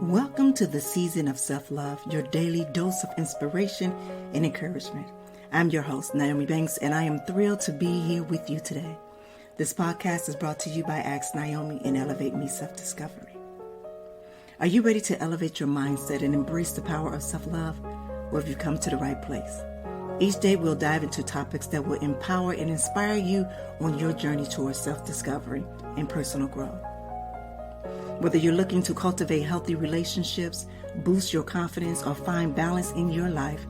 Welcome to the season of self-love, your daily dose of inspiration and encouragement. I'm your host, Nyomi Banks, and I am thrilled to be here with you today. This podcast is brought to you by Ask Nyomi and Elevate Me Self-Discovery. Are you ready to elevate your mindset and embrace the power of self-love? Well, have you come to the right place? Each day we'll dive into topics that will empower and inspire you on your journey towards self-discovery and personal growth. Whether you're looking to cultivate healthy relationships, boost your confidence, or find balance in your life,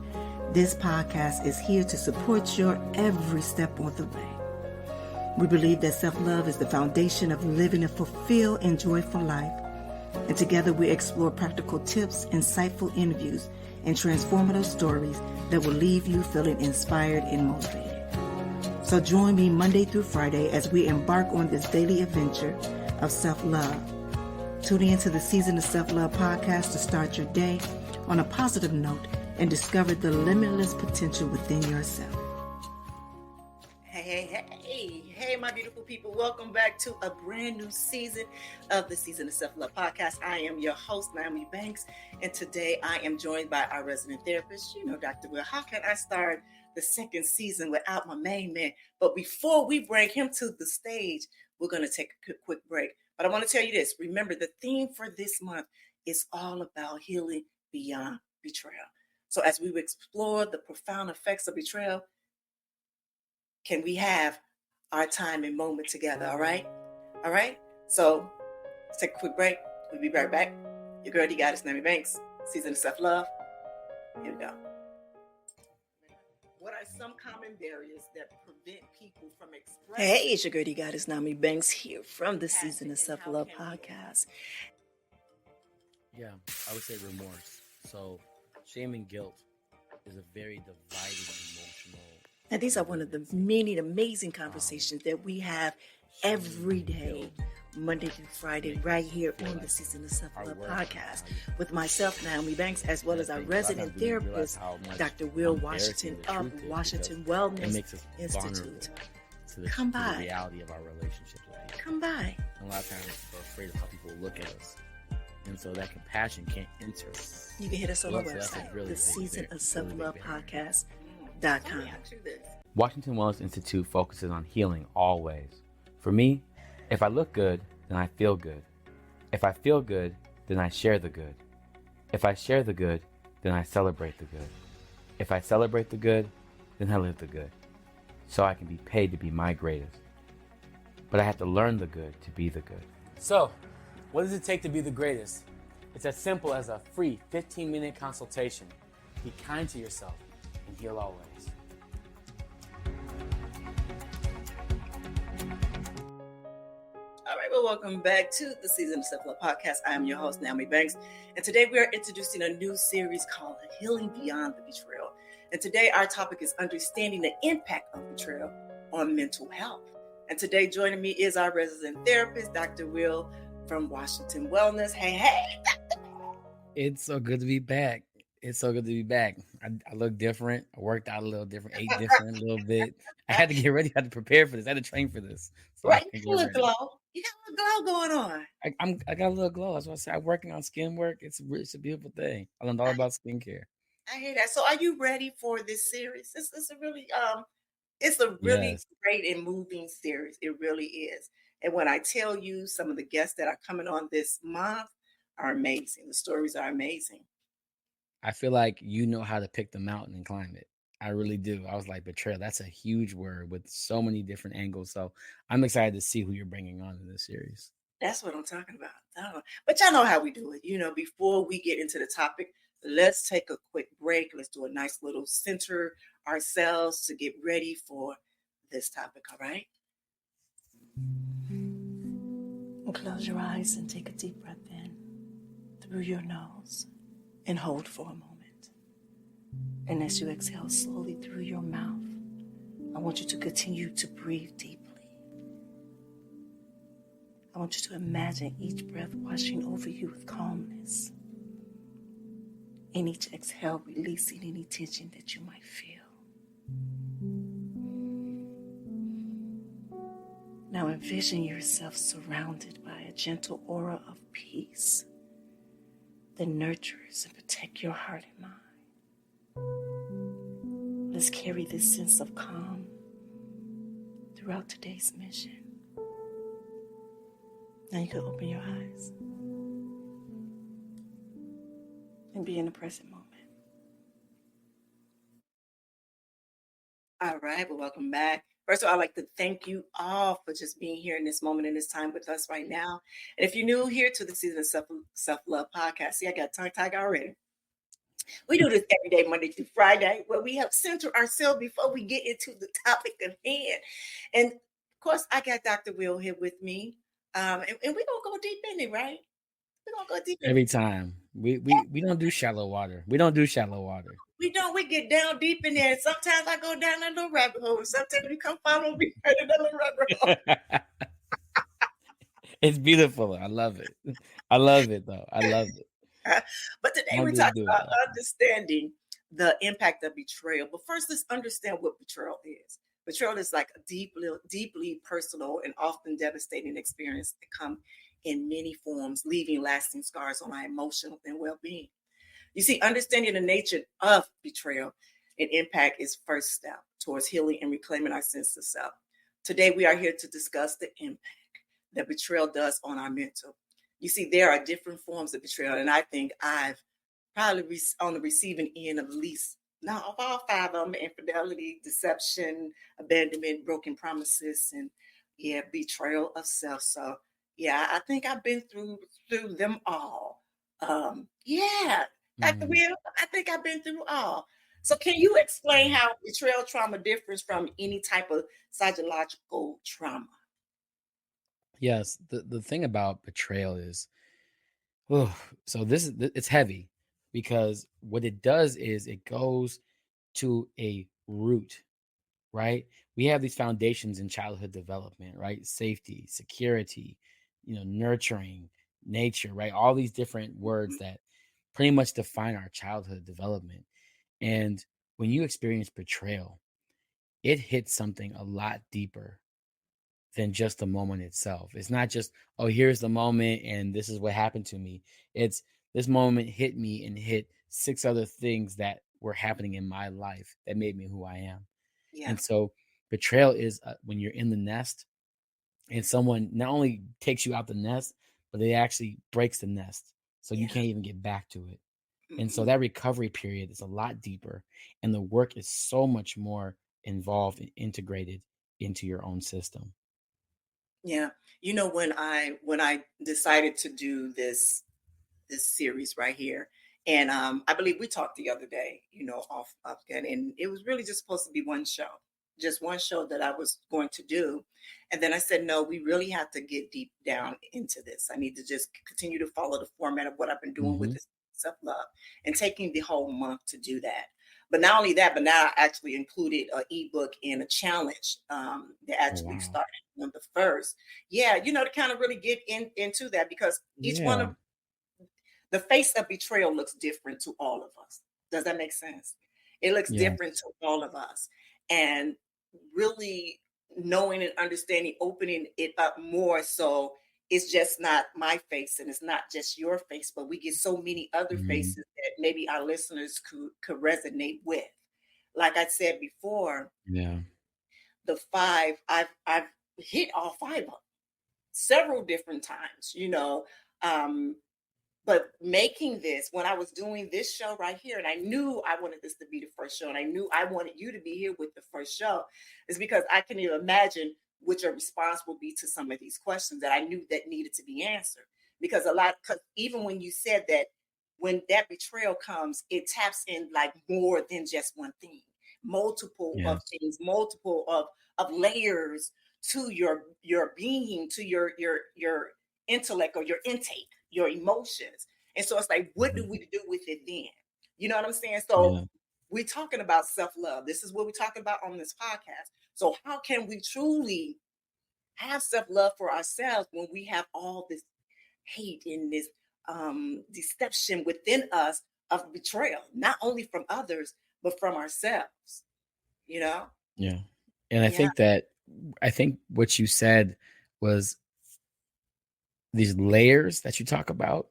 this podcast is here to support your every step on the way. We believe that self-love is the foundation of living a fulfilled and joyful life. And together we explore practical tips, insightful interviews, and transformative stories that will leave you feeling inspired and motivated. So join me Monday through Friday as we embark on this daily adventure of self-love. Tune into the Season of Self-Love podcast to start your day on a positive note and discover the limitless potential within yourself. Hey, my beautiful people. Welcome back to a brand new season of the Season of Self-Love podcast. I am your host, Nyomi Banks, and today I am joined by our resident therapist, Dr. Will. How can I start the second season without my main man? But before we bring him to the stage, we're going to take a quick break. But I want to tell you this. Remember, the theme for this month is all about healing beyond betrayal. So as we explore the profound effects of betrayal, can we have our time and moment together, all right? All right? So let's take a quick break. We'll be right back. Your girl, the goddess, Nyomi Banks, Season of Self-Love. Here we go. What are some common barriers that prevent people from expressing? Hey, it's your girl, the goddess, Nyomi Banks, here from the Season of Self-Love podcast. Yeah, I would say remorse. So shame and guilt is a very divided emotional. And these are one of the many amazing conversations that we have every day, Monday through Friday, right here on the Season of Self-Love podcast with myself, Nyomi Banks, as well as our resident therapist, Dr. Will Washington of Washington Wellness Institute. Come by. The reality of our relationship with people. Come by. And a lot of times we're afraid of how people look at us. And so that compassion can't enter. You can hit us on the website, the Season of Self-Love podcast.com. Washington Wellness Institute focuses on healing always. For me, if I look good, then I feel good. If I feel good, then I share the good. If I share the good, then I celebrate the good. If I celebrate the good, then I live the good. So I can be paid to be my greatest. But I have to learn the good to be the good. So, what does it take to be the greatest? It's as simple as a free 15-minute consultation. Be kind to yourself and heal always. All right, well, welcome back to the Season of Self-Love podcast. I am your host, Nyomi Banks, and today we are introducing a new series called Healing Beyond the Betrayal. And today our topic is understanding the impact of betrayal on mental health. And today joining me is our resident therapist, Dr. Will from Washington Wellness. Hey, Dr. Will. It's so good to be back. I look different. I worked out a little different, ate different a little bit. I had to get ready. I had to prepare for this. I had to train for this. So right, you got a little glow. You got a little glow going on. I got a little glow. That's what I said. I'm working on skin work. It's a beautiful thing. I learned all about skincare. I hear that. So are you ready for this series? It's a really Yes. great and moving series. It really is. And when I tell you some of the guests that are coming on this month are amazing. The stories are amazing. I feel like you know how to pick the mountain and climb it. I really do. I was like, betrayal, that's a huge word with so many different angles. So I'm excited to see who you're bringing on in this series. That's what I'm talking about. But y'all know how we do it. Before we get into the topic, let's take a quick break. Let's do a nice little center ourselves to get ready for this topic, all right? And close your eyes and take a deep breath in through your nose and hold for a moment. And as you exhale slowly through your mouth, I want you to continue to breathe deeply. I want you to imagine each breath washing over you with calmness. And each exhale releasing any tension that you might feel. Now envision yourself surrounded by a gentle aura of peace, that nurtures and protects your heart and mind. Let's carry this sense of calm throughout today's mission. Now you can open your eyes and be in the present moment. All right, well, welcome back. First of all, I'd like to thank you all for just being here in this moment, in this time with us right now. And if you're new here to the Season of Self-Love podcast, see, I got tongue-tied already. We do this every day, Monday through Friday, where we help center ourselves before we get into the topic at hand. And of course, I got Dr. Will here with me. And we're going to go deep in it, right? We're going to go deep in it. Every time. We don't do shallow water. We don't do shallow water. We don't. We get down deep in there. Sometimes I go down a little rabbit hole. Sometimes you come follow me in another rabbit hole. It's beautiful. I love it. I love it, though. I love it. But today we're talking about understanding the impact of betrayal. But first, let's understand what betrayal is. Betrayal is like a deeply personal and often devastating experience that comes in many forms, leaving lasting scars on our emotional and well-being. You see, understanding the nature of betrayal and impact is first step towards healing and reclaiming our sense of self. Today, we are here to discuss the impact that betrayal does on our mental. You see, there are different forms of betrayal, and I think I've probably on the receiving end of of all 5 of them: infidelity, deception, abandonment, broken promises, and betrayal of self. So I think I've been through them all. Dr. Will, I think I've been through all. So can you explain how betrayal trauma differs from any type of psychological trauma? Yes. The thing about betrayal is, so it's heavy, because what it does is it goes to a root, right? We have these foundations in childhood development, right? Safety, security, nurturing, nature, right? All these different words that pretty much define our childhood development. And when you experience betrayal, it hits something a lot deeper than just the moment itself. It's not just, oh, here's the moment and this is what happened to me. It's this moment hit me and hit 6 other things that were happening in my life that made me who I am. Yeah. And so betrayal is when you're in the nest and someone not only takes you out the nest, but they actually breaks the nest. So you can't even get back to it. And so that recovery period is a lot deeper, and the work is so much more involved and integrated into your own system. Yeah. When I decided to do this series right here, and I believe we talked the other day, off again, and it was really just supposed to be just one show that I was going to do. And then I said, no, we really have to get deep down into this. I need to just continue to follow the format of what I've been doing with this self-love, and taking the whole month to do that. But not only that, but now I actually included an ebook and a challenge that actually started on the 1st. To kind of really get into that, because each one of the face of betrayal looks different to all of us. Does that make sense? It looks different to all of us. And really knowing and understanding, opening it up more, so it's just not my face and it's not just your face, but we get so many other faces that maybe our listeners could resonate with. Like I said before, the 5, I've hit all 5 of them several different times, but making this, when I was doing this show right here, and I knew I wanted this to be the first show, and I knew I wanted you to be here with the first show, is because I can even imagine what your response will be to some of these questions that I knew that needed to be answered. Because even when you said that, when that betrayal comes, it taps in like more than just one thing, multiple of things, multiple of layers to your being, to your intellect or your intake, your emotions. And so it's like, what do we do with it then? You know what I'm saying? So we're talking about self-love. This is what we're talking about on this podcast. So how can we truly have self-love for ourselves when we have all this hate and this deception within us of betrayal, not only from others, but from ourselves, Yeah. And I think what you said was these layers that you talk about,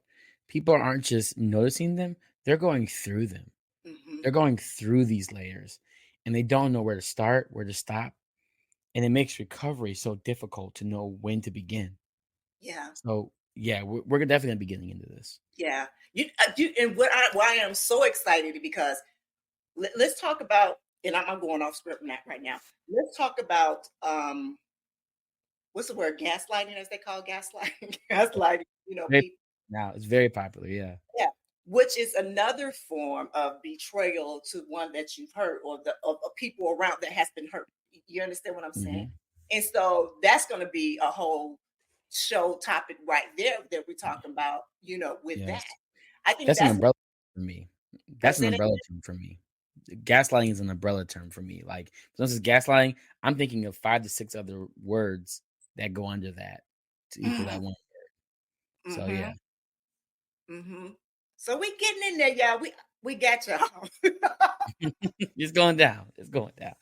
people aren't just noticing them, they're going through them. Mm-hmm. They're going through these layers and they don't know where to start, where to stop. And it makes recovery so difficult to know when to begin. Yeah. So, yeah, we're definitely going to be getting into this. Yeah. And why I am so excited because let's talk about, and I'm going off script right now. Let's talk about what's the word? Gaslighting, as they call gaslighting. Gaslighting, Very, people. now, it's very popular. Yeah. Yeah. Which is another form of betrayal to one that you've hurt or of people around that has been hurt. You understand what I'm saying? Mm-hmm. And so that's going to be a whole show topic right there that we're talking about, with that. Yes. I think That's an that's umbrella for me. what That's an said it. umbrella term for me. Gaslighting is an umbrella term for me. Like, once it's gaslighting, I'm thinking of 5 to 6 other words that go under that to equal that one word. So, Mm-hmm. yeah. Mm-hmm. So we getting in there, y'all. We got y'all. It's going down. It's going down.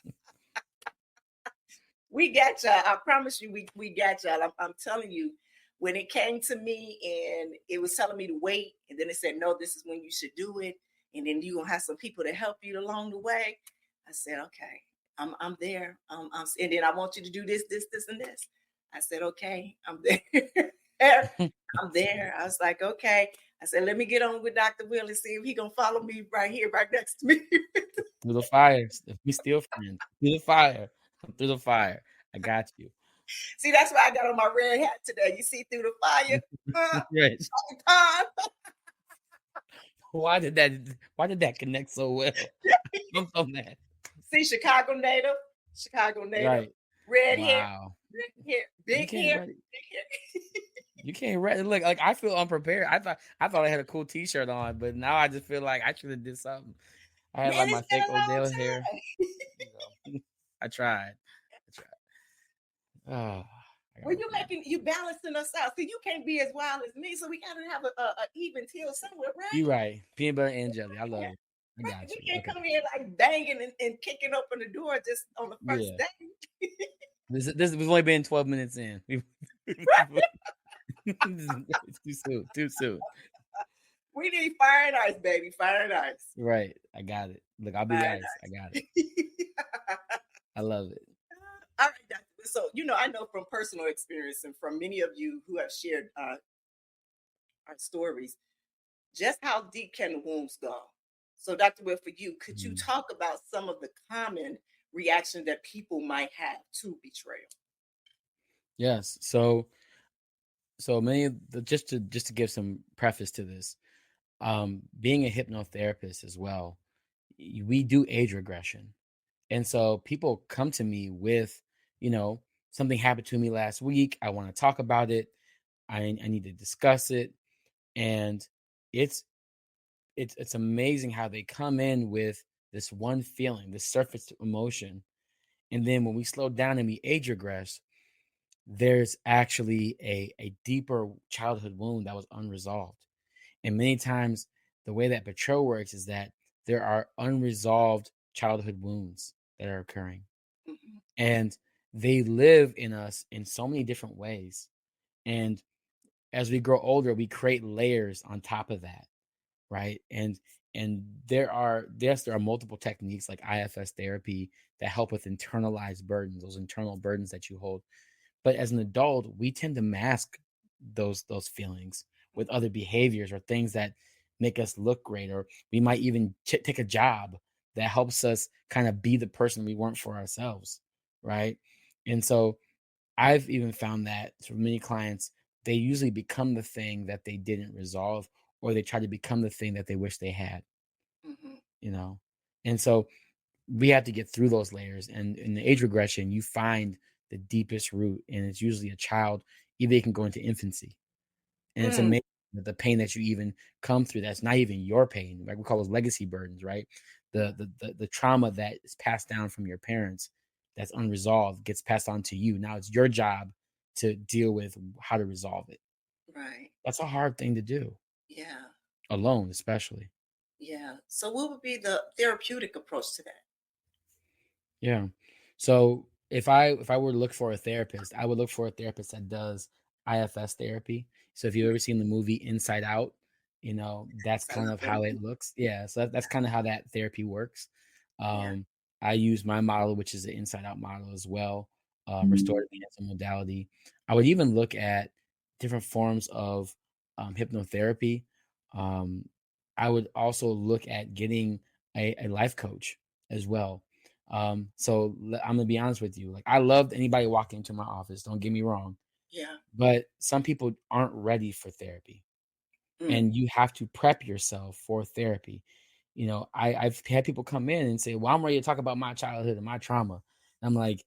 We got y'all. I promise you, we got y'all. I'm telling you, when it came to me and it was telling me to wait, and then it said, no, this is when you should do it, and then you're gonna have some people to help you along the way. I said, okay, I'm there. And then I want you to do this, and this. I said, okay, I'm there. I'm there. I was like, okay. I said, let me get on with Dr. Will and see if he gonna follow me right here, right next to me. Through the fire. We still friends. Through the fire. Through the fire. I got you. See, that's why I got on my red hat today. You see through the fire. Right. Time. Why did that connect so well? I'm so mad. See, Chicago native, Right. red hair, Wow. You big can't hair, write it. big hair. You can't write it. Look, like I feel unprepared. I thought I had a cool t-shirt on, but now I just feel like I should have did something. I had Man, like my it's been fake a long Odell hair. time. You know. I tried. Oh, I gotta Well, work on it. you balancing us out. See, you can't be as wild as me, so we gotta have a even till somewhere, right? You right. Peanut butter and jelly. I love Yeah, it. I right. got We you. can't Okay. come here like banging and kicking open the door just on the first Yeah. day. This we've only been 12 minutes in. It's too soon. Too soon. We need fire and ice, baby. Fire and ice. Right. I got it. Look, I'll be the Fire and ice. I got it. ice. I love it. All right, Dr. So, I know from personal experience and from many of you who have shared our stories, just how deep can the wounds go? So, Dr. Will, for you, could you Mm. talk about some of the common reactions that people might have to betrayal? Yes. So many of the just to give some preface to this, being a hypnotherapist as well, we do age regression. And so people come to me with, something happened to me last week. I want to talk about it. I need to discuss it. And it's it's amazing how they come in with this one feeling, this surface emotion. And then when we slow down and we age regress, there's actually a deeper childhood wound that was unresolved. And many times the way that betrayal works is that there are unresolved childhood wounds that are occurring. Mm-hmm. And they live in us in so many different ways. And as we grow older, we create layers on top of that, right? And there are multiple techniques like IFS therapy that help with internalized burdens, those internal burdens that you hold. But as an adult, we tend to mask those feelings with other behaviors or things that make us look great, or we might even take a job that helps us kind of be the person we weren't for ourselves, right? And so I've even found that for many clients, they usually become the thing that they didn't resolve, or they try to become the thing that they wish they had, Mm-hmm. you know? And so we have to get through those layers. And in the age regression, you find the deepest root, and it's usually a child, either it can go into infancy. And it's Mm, amazing that the pain that you even come through, that's not even your pain, like we call those legacy burdens, right? The trauma that is passed down from your parents that's unresolved gets passed on to you. Now it's your job to deal with how to resolve it. right. That's a hard thing to do, Yeah. alone, especially. Yeah. So, what would be the therapeutic approach to that? Yeah. So if I were to look for a therapist, I would look for a therapist that does IFS therapy. So if you've ever seen the movie Inside Out, That's I kind love of that. how it looks. Yeah, so that's kind of how that therapy works. Yeah. I use my model, which is the inside out model as well, Mhm. restorative enhancement modality. I would even look at different forms of hypnotherapy. Um, I would also look at getting a life coach as well. I'm gonna be honest with you. Like, I loved anybody walking into my office. Don't get me wrong, Yeah. but some people aren't ready for therapy, Mm. and you have to prep yourself for therapy. I've had people come in and say, "Well, I'm ready to talk about my childhood and my trauma." And I'm like,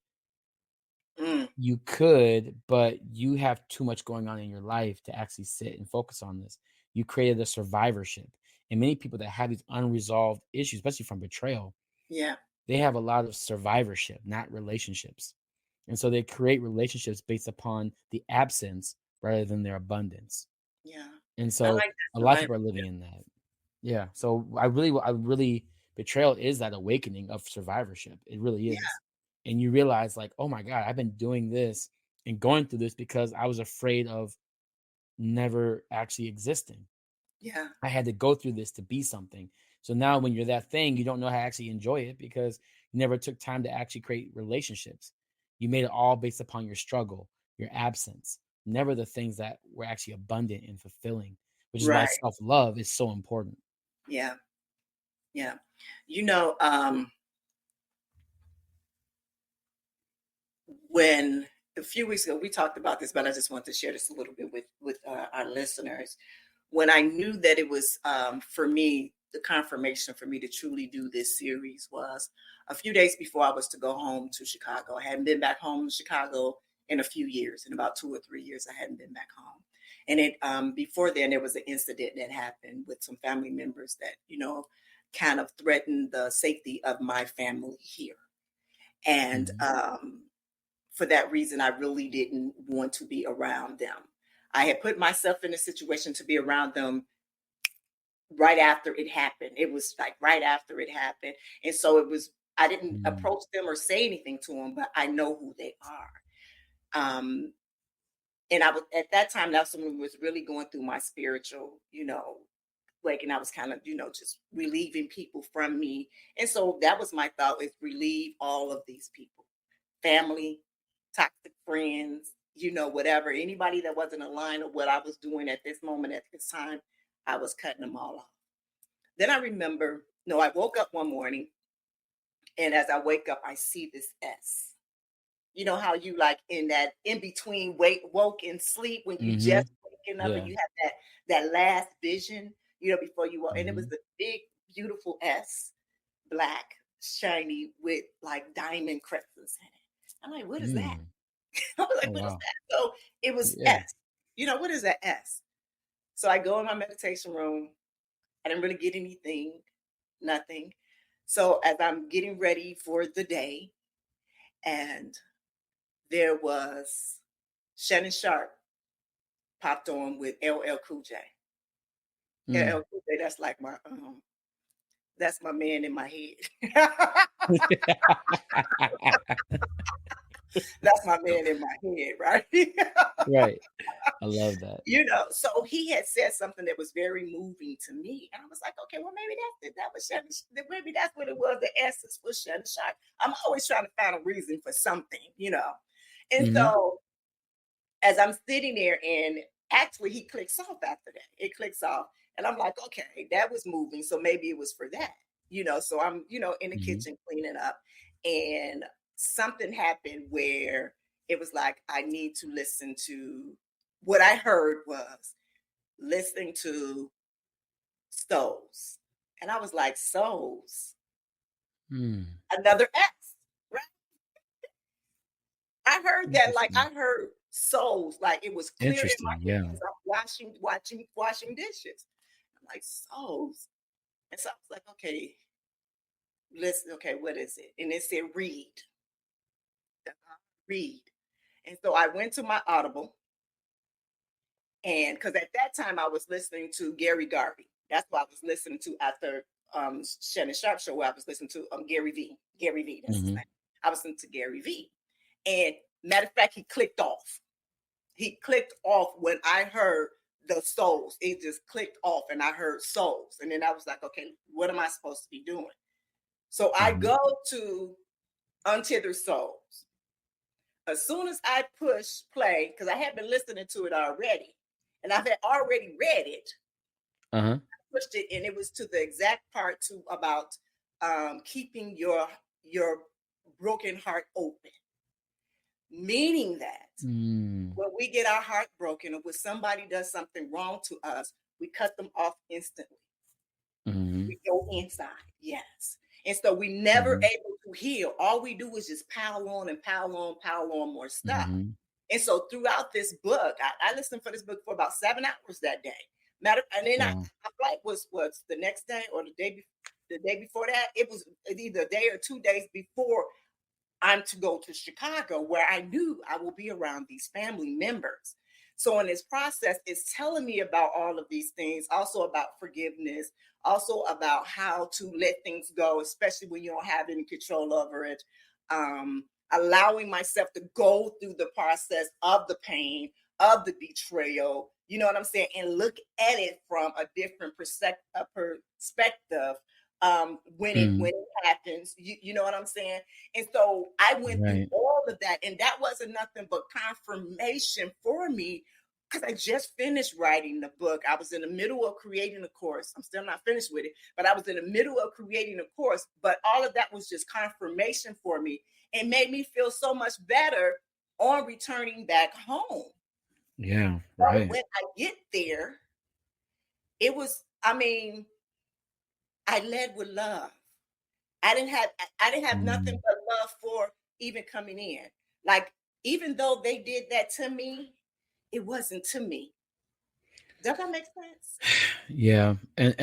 Mm. "You could, but you have too much going on in your life to actually sit and focus on this. You created a survivorship, and many people that have these unresolved issues, especially from betrayal, Yeah. they have a lot of survivorship, not relationships, and so they create relationships based upon the absence rather than their abundance." Yeah. And I so like a that lot of survivor. people are living in that. Yeah. So I really betrayal is that awakening of survivorship. It really Yeah. is. And you realize, like, oh my God, I've been doing this and going through this because I was afraid of never actually existing. Yeah. I had to go through this to be something. So now when you're that thing, you don't know how to actually enjoy it because you never took time to actually create relationships. You made it all based upon your struggle, your absence, never the things that were actually abundant and fulfilling, which is why Right. self-love is so important. Yeah. Yeah. You know, um, when a few weeks ago we talked about this, but I just want to share this a little bit with our listeners. When I knew that it was for me, the confirmation for me to truly do this series was a few days before I was to go home to Chicago. I hadn't been back home to Chicago in a few years, in about 2 or 3 years. I hadn't been back home, and it before then there was an incident that happened with some family members that kind of threatened the safety of my family here, and Mhm. for that reason, I really didn't want to be around them. I had put myself in a situation to be around them right after it happened. It was like right after it happened. And so I didn't Mm. approach them or say anything to them, but I know who they are. Um, and I was at that time, that's when I was really going through my spiritual, like, and I was kind of, just relieving people from me. And so that was my thought, is relieve all of these people, family, toxic friends, whatever. Anybody that wasn't aligned with what I was doing at this moment, at this time, I was cutting them all off. Then I remember, no, I woke up one morning, and as I wake up, I see this S. You know how you, like, in that in between woke and sleep, when you just Mhm. waking up and Yeah. you have that last vision, before you woke, and it was Mhm. the big, beautiful S, black, shiny, with like diamond crescents in it. I'm like, what is that? Mm. I was Oh, like, what is wow. that? So it was Yeah. S. What is that S? So I go in my meditation room. I didn't really get anything, nothing. So as I'm getting ready for the day, and there was Shannon Sharp popped on with LL Cool J. Mm. LL Cool J, that's my man in my head. That's my man in my head, right? Right. I love that. So he had said something that was very moving to me. And I was like, okay, well, maybe that was Shannon, maybe that's what it was. The essence was Shannon Sharp. I'm always trying to find a reason for something. And Mhm. so as I'm sitting there, and actually he clicks off after that. It clicks off. And I'm like, okay, that was moving. So maybe it was for that. So I'm, in the Mhm. kitchen cleaning up, and something happened where it was like, I need to listen to what I heard was listening to souls. And I was like, souls, Mm. another S, right? I heard that, like, Interesting. I heard souls, like it was clear in Interesting. my head Yeah. as I'm washing dishes. I'm like, souls. And so I was like, okay, listen, okay, what is it? And it said read. Read. And so I went to my Audible, and because at that time I was listening to Gary Garvey. That's what I was listening to after Shannon Sharp show, where I was listening to Gary V. Gary V, that's his Mhm. name. I was listening to Gary V. And matter of fact, he clicked off when I heard the souls. It just clicked off and I heard souls. And then I was like, okay, what am I supposed to be doing? So I Mm-hmm. go to Untethered Souls. As soon as I push play, because I had been listening to it already, and I had already read it, Uh-huh. pushed it, and it was to the exact part to about keeping your broken heart open, meaning that Mm. when we get our heart broken or when somebody does something wrong to us, we cut them off instantly. Mm-hmm. We go inside, yes. And so we never Mm-hmm. able to heal. All we do is just pile on and pile on more stuff. Mm-hmm. And so throughout this book, I listened for this book for about 7 hours that day. And then Wow. my flight was the next day or the day before that. It was either a day or 2 days before I'm to go to Chicago, where I knew I will be around these family members. So in this process, it's telling me about all of these things, also about forgiveness, also about how to let things go, especially when you don't have any control over it. Allowing myself to go through the process of the pain, of the betrayal, you know what I'm saying, and look at it from a different perspective when Mm. it happens. You know what I'm saying? And so I went through Right. all of that, and that wasn't nothing but confirmation for me because I just finished writing the book. I was in the middle of creating a course. I'm still not finished with it, but I was in the middle of creating a course. But all of that was just confirmation for me and made me feel so much better on returning back home. Yeah. So Right. when I get there, it was, I mean, I led with love. I didn't have nothing Mm. but love for even coming in. Like, even though they did that to me, it wasn't to me. Does that make sense? Yeah. And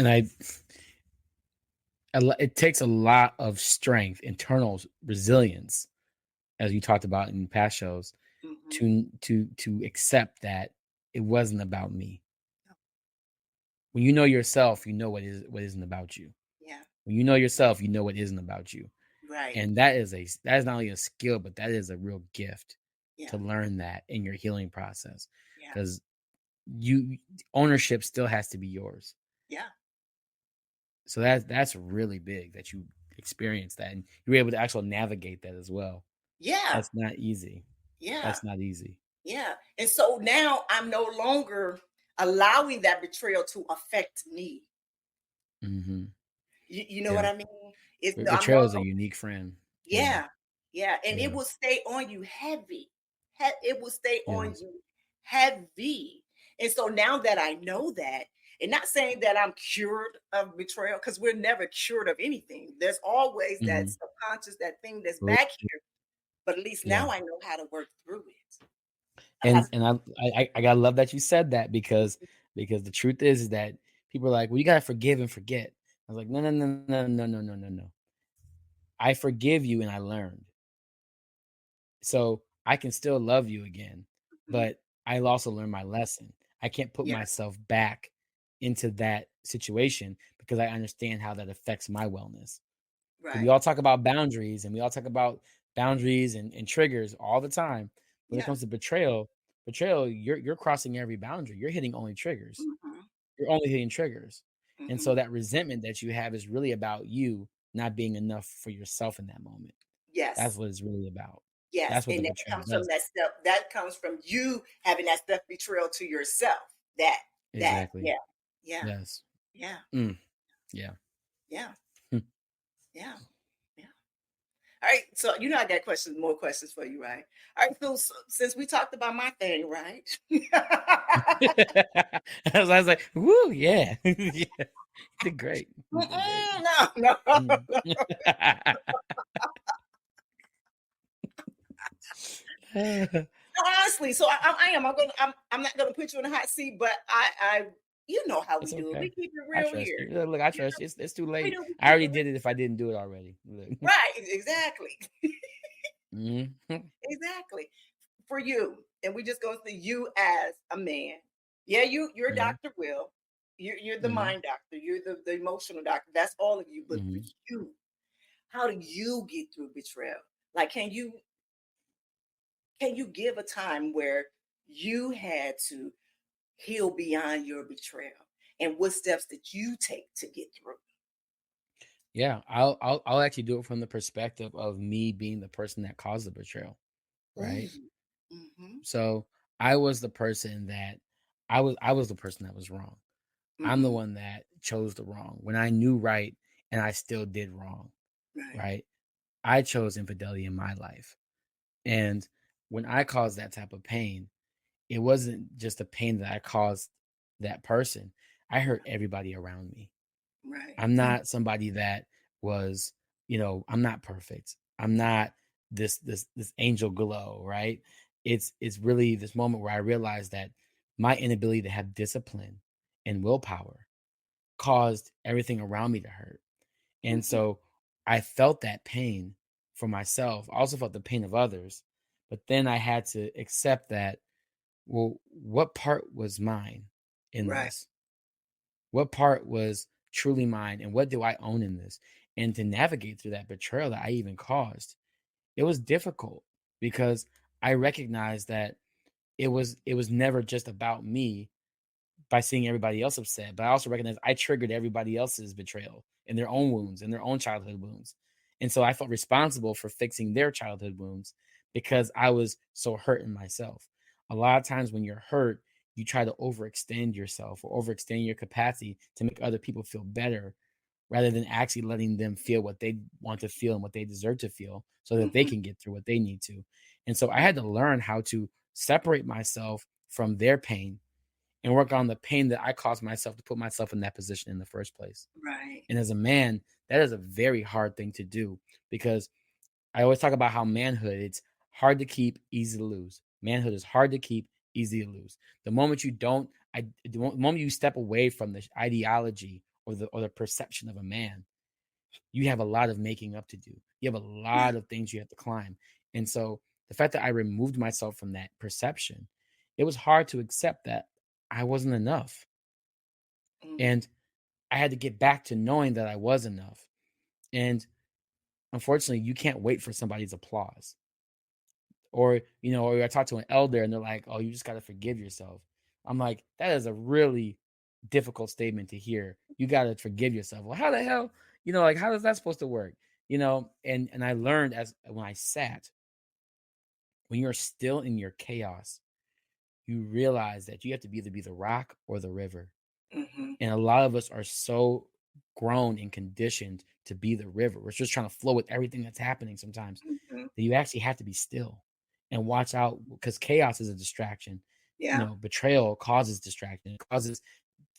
it takes a lot of strength, internal resilience, as you talked about in past shows, Hmm. to accept that it wasn't about me. When you know yourself, you know what isn't about you. Yeah, When you know yourself, you know what isn't about you. right. And that is not only a skill, but that is a real gift Yeah, to learn that in your healing process. yeah, Because you ownership still has to be yours. yeah, So that's really big that you experienced that and you were able to actually navigate that as well. yeah, That's not easy. yeah, That's not easy. yeah. And so now I'm no longer allowing that betrayal to affect me. Hmm. You know what Yeah. I mean? It's I'm Betrayal no is a unique friend. Yeah. Yeah, yeah, and it Yeah. will stay on you heavy. It will stay on Yes. you heavy. And so now that I know that, and not saying that I'm cured of betrayal, because we're never cured of anything. There's always that Hmm. subconscious, that thing that's back here. But at least Yeah. now I know how to work through it. I have, And I gotta love that you said that because the truth is that people are like, well, you gotta forgive and forget. I was like, no, no, no, no, no, no, no, no, no. I forgive you and I learned. So I can still love you again, mhm, but I'll also learn my lesson. I can't put yeah, myself back into that situation because I understand how that affects my wellness. So we right. all talk about boundaries and we all talk about boundaries and triggers all the time. When it Yeah. comes to betrayal, you're crossing every boundary. You're hitting only triggers. Hmm. You're only hitting triggers. And Hmm. so that resentment that you have is really about you not being enough for yourself in that moment. That's Yes. what it's really about. Yes. That's what the And that betrayal comes from does. that stuff. That comes from you having that stuff betrayal to yourself. That, Exactly. yeah. Yeah. Yes. Yeah. Mm, yeah. Yeah. Yeah. Yeah. All right. So I got more questions for you, right? All right. So since we talked about my thing, right? I was like, woo, yeah. Yeah. You did great. You did great. No, no, Mm. no. Honestly, so I am. I'm not gonna put you in a hot seat, but you know how we It's do it. We okay. keep it I real trust here. you. Look, I You trust you. It's too we late. do. We I keep already it real. did it if I didn't do it already. Look. Right. Exactly. Mhm. Exactly. For you, and we just go to you as a man. Yeah, you're Yeah. Dr. Will. You're the Mhm. mind doctor. You're the emotional doctor. That's all of you. But for Mhm. you, how do you get through betrayal? Like, can you give a time where you had to heal beyond your betrayal? And what steps did you take to get through? Yeah, I'll actually do it from the perspective of me being the person that caused the betrayal, Ooh. right? Mm-hmm. So I was the person that I was the person that was wrong. I'm the Mm-hmm. one that chose the wrong when I knew right and I still did wrong, Right. right? I chose infidelity in my life. And when I caused that type of pain, it wasn't just the pain that I caused that person. I hurt everybody around me. Right. I'm not somebody that was, I'm not perfect. I'm not this angel glow, right? It's really this moment where I realized that my inability to have discipline and willpower caused everything around me to hurt. And Mm-hmm. so I felt that pain for myself. I also felt the pain of others. But then I had to accept that, well, what part was mine in Right. this? What part was truly mine? And what do I own in this? And to navigate through that betrayal that I even caused, it was difficult because I recognized that it was never just about me by seeing everybody else upset, but I also recognize I triggered everybody else's betrayal and their own wounds and their own childhood wounds. And so I felt responsible for fixing their childhood wounds because I was so hurt in myself. A lot of times when you're hurt, you try to overextend yourself or overextend your capacity to make other people feel better rather than actually letting them feel what they want to feel and what they deserve to feel so that they Mm-hmm. can get through what they need to. And so I had to learn how to separate myself from their pain and work on the pain that I caused myself to put myself in that position in the first place. Right. And as a man, that is a very hard thing to do because I always talk about how manhood, it's hard to keep, easy to lose. Manhood is hard to keep, easy to lose. The moment you don't, the moment you step away from the ideology or the perception of a man, you have a lot of making up to do. You have a Right. lot of things you have to climb. And so the fact that I removed myself from that perception, it was hard to accept that I wasn't enough. Mm. And I had to get back to knowing that I was enough. And unfortunately, you can't wait for somebody's applause. Or I talk to an elder and they're like, "Oh, you just got to forgive yourself." I'm like, that is a really difficult statement to hear. You got to forgive yourself. Well, how the hell, like how is that supposed to work? And I learned as when I sat, when you're still in your chaos, you realize that you have to either be the rock or the river. Mm-hmm. And a lot of us are so grown and conditioned to be the river. We're just trying to flow with everything that's happening sometimes Mm-hmm. that you actually have to be still and watch out because chaos is a distraction. Yeah. Betrayal causes distraction. It causes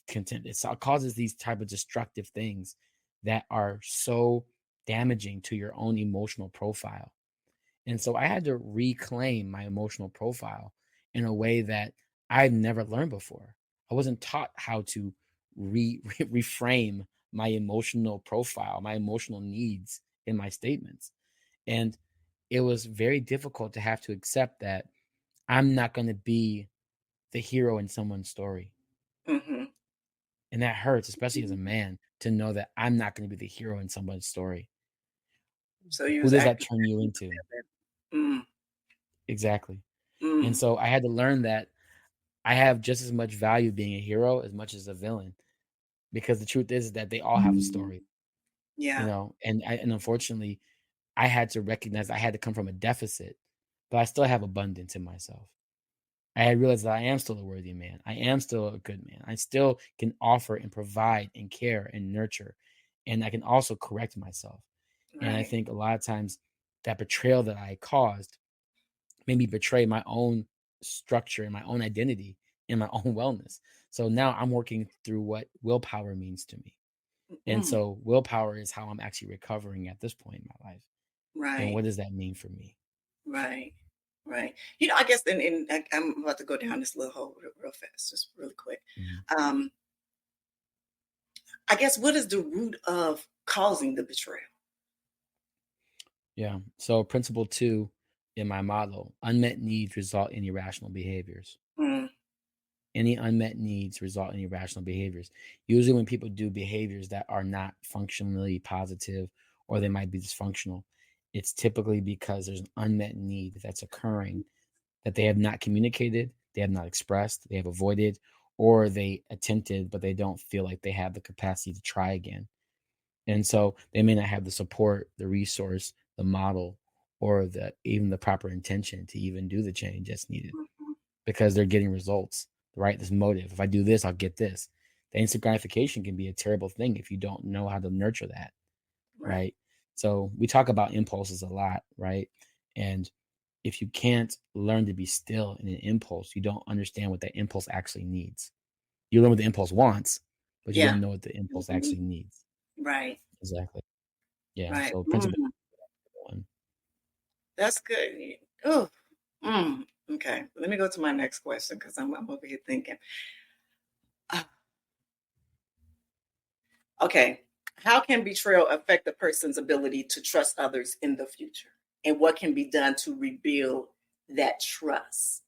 contempt. It causes these type of destructive things that are so damaging to your own emotional profile. And so I had to reclaim my emotional profile in a way that I've never learned before. I wasn't taught how to reframe my emotional profile, my emotional needs in my statements. And it was very difficult to have to accept that I'm not going to be the hero in someone's story. Mm-hmm. And that hurts, especially as a man, to know that I'm not going to be the hero in someone's story. So you Who was does that acting. turn you into? Mm. Exactly. And Mm. so I had to learn that I have just as much value being a hero as much as a villain because the truth is that they all have a story, Yeah. and unfortunately, I had to recognize I had to come from a deficit, but I still have abundance in myself. I had realized that I am still a worthy man. I am still a good man. I still can offer and provide and care and nurture, and I can also correct myself. And I Right. think a lot of times that betrayal that I caused made me betray my own structure and my own identity and my own wellness. So now I'm working through what willpower means to me. And Mm. so willpower is how I'm actually recovering at this point in my life. And Right. what does that mean for me? Right. Right. I guess, and I'm about to go down this little hole real fast, just really quick. Mhm. Um, I guess what is the root of causing the betrayal? Yeah. So principle 2 in my model, unmet needs result in irrational behaviors. Mm. Any unmet needs result in irrational behaviors. Usually when people do behaviors that are not functionally positive or they might be dysfunctional, it's typically because there's an unmet need that's occurring that they have not communicated, they have not expressed, they have avoided, or they attempted, but they don't feel like they have the capacity to try again. And so they may not have the support, the resource, the model, or even the proper intention to even do the change that's needed Mhm. because they're getting results, right? This motive. If I do this, I'll get this. The instant gratification can be a terrible thing if you don't know how to nurture that, Right. right? So we talk about impulses a lot, right? And if you can't learn to be still in an impulse, you don't understand what that impulse actually needs. You learn what the impulse wants, but you Yeah. don't know what the impulse Mhm. actually needs. Right. Exactly. Yeah. Right. So principle Mhm. one. That's good. Oh. Mm. Okay. Let me go to my next question because I'm over here thinking. Ah, okay. How can betrayal affect a person's ability to trust others in the future? And what can be done to rebuild that trust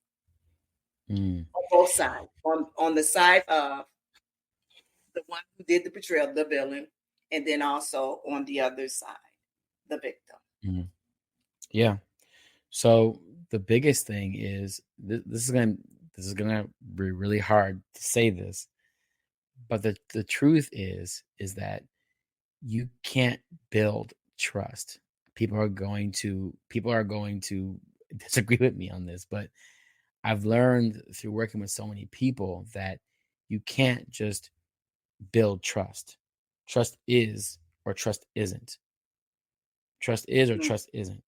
Mm, on both sides? On the side of the one who did the betrayal, the villain, and then also on the other side, the victim. mhm. Yeah. So the biggest thing is this is gonna be really hard to say this, but the truth is that you can't build trust. People are going to disagree with me on this, but I've learned through working with so many people that you can't just build trust. Trust is or trust isn't. Trust is or Mm, trust isn't.